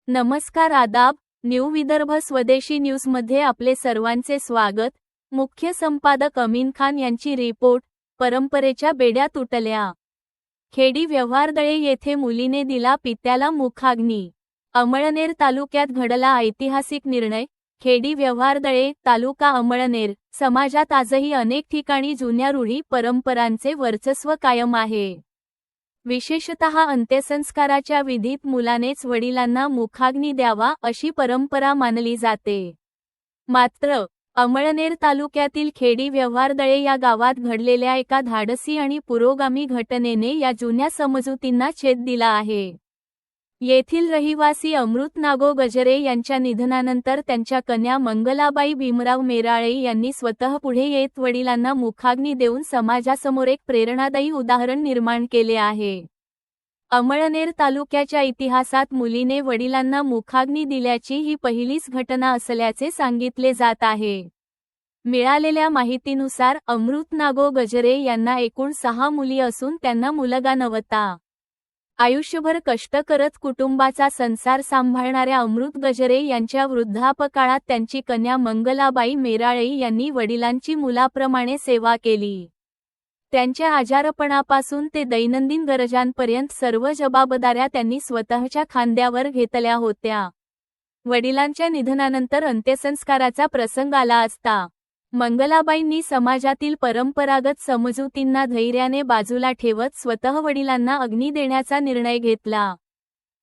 नमस्कार आदाब, न्यू विदर्भ स्वदेशी न्यूजमध्ये आपले सर्वांचे स्वागत। मुख्य संपादक अमीन खान यांची रिपोर्ट। परंपरेच्या बेड्या तुटल्या। खेडी व्यवहारदळे येथे मुलीने दिला पित्याला मुखाग्नी। अमळनेर तालुक्यात घडला ऐतिहासिक निर्णय। खेडी व्यवहारदळे तालुका अमळनेर समाजात आजही अनेक ठिकाणी जुन्या रूढी परंपरांचे वर्चस्व कायम आहे। विशेषतः अंत्यसंस्काराच्या विधीत मुलानेच वडिलांना मुखाग्नी द्यावा अशी परंपरा मानली जाते। मात्र अमळनेर तालुक्यातील खेडी व्यवहारदळे या गावात घडलेल्या एका धाडसी आणि पुरोगामी घटनेने या जुन्या समजुतींना छेद दिला आहे। येथील रहिवासी अमृत नागो गजरे यांच्या निधनानंतर त्यांच्या कन्या मंगलाबाई भीमराव मेराळे यांनी स्वतः पुढे येत वडिलांना मुखाग्नी देऊन समाजासमोर एक प्रेरणादायी उदाहरण निर्माण केले आहे। अमळनेर तालुक्याच्या इतिहासात मुलीने वडिलांना मुखाग्नी दिल्याची ही पहिलीच घटना असल्याचे सांगितले जात आहे। मिळालेल्या माहितीनुसार अमृत नागो गजरे यांना एकूण 6 मुली असून त्यांना मुलगा नव्हता। आयुष्यभर कष्ट करत कुटुंबाचा संसार सांभाळणाऱ्या अमृत गजरे यांच्या वृद्धापकाळात त्यांची कन्या मंगलाबाई मेराळे यांनी वडिलांची मुलाप्रमाणे सेवा केली। त्यांच्या आजारपणापासून ते दैनंदिन गरजांपर्यंत सर्व जबाबदाऱ्या त्यांनी स्वतःच्या खांद्यावर घेतल्या होत्या। वडिलांच्या निधनानंतर अंत्यसंस्काराचा प्रसंग आला असता मंगलाबाईंनी समाजातील परंपरागत समजुतींना धैर्याने बाजूला ठेवत स्वतः वडिलांना अग्नी देण्याचा निर्णय घेतला।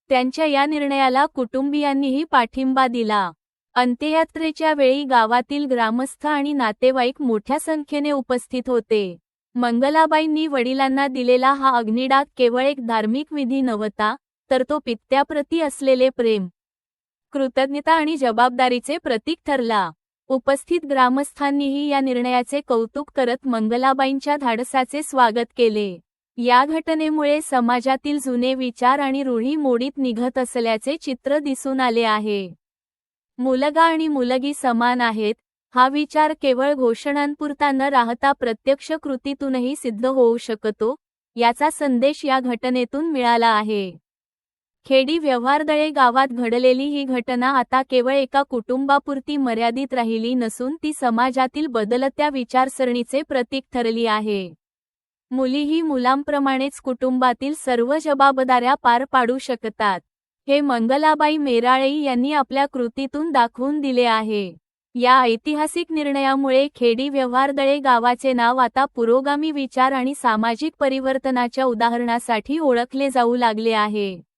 त्यांच्या या निर्णयाला कुटुंबियांनीही पाठिंबा दिला। अंत्ययात्रेच्या वेळी गावातील ग्रामस्थ आणि नातेवाईक मोठ्या संख्येने उपस्थित होते। मंगलाबाईंनी वडिलांना दिलेला हा अग्निडाग केवळ एक धार्मिक विधी नव्हता, तर तो पित्याप्रती असलेले प्रेम, कृतज्ञता आणि जबाबदारीचे प्रतीक ठरला। उपस्थित ग्रामस्थांनीही या निर्णयाचे कौतुक करत मंगलाबाईंच्या धाडसाचे स्वागत केले। या घटनेमुळे समाजातील जुने विचार आणि रूढी मोडीत निघत असल्याचे चित्र दिसून आले आहे। मुलगा आणि मुलगी समान आहेत हा विचार केवळ घोषणांपुरता न राहता प्रत्यक्ष कृतीतूनही सिद्ध होऊ शकतो, याचा संदेश या घटनेतून मिळाला आहे। खेडी व्यवहारदळे गावात घडलेली ही घटना आता केवळ एका कुटुंबापुरती मर्यादित राहिली नसून ती समाजातील बदलत्या विचारसरणीचे प्रतीक ठरली आहे। मुलीही मुलांप्रमाणेच कुटुंबातील सर्व जबाबदाऱ्या पार पाडू शकतात, हे मंगलाबाई मेराळे यांनी आपल्या कृतीतून दाखवून दिले आहे। या ऐतिहासिक निर्णयामुळे खेडी व्यवहारदळे गावाचे नाव आता पुरोगामी विचार आणि सामाजिक परिवर्तनाच्या उदाहरणासाठी ओळखले जाऊ लागले आहे।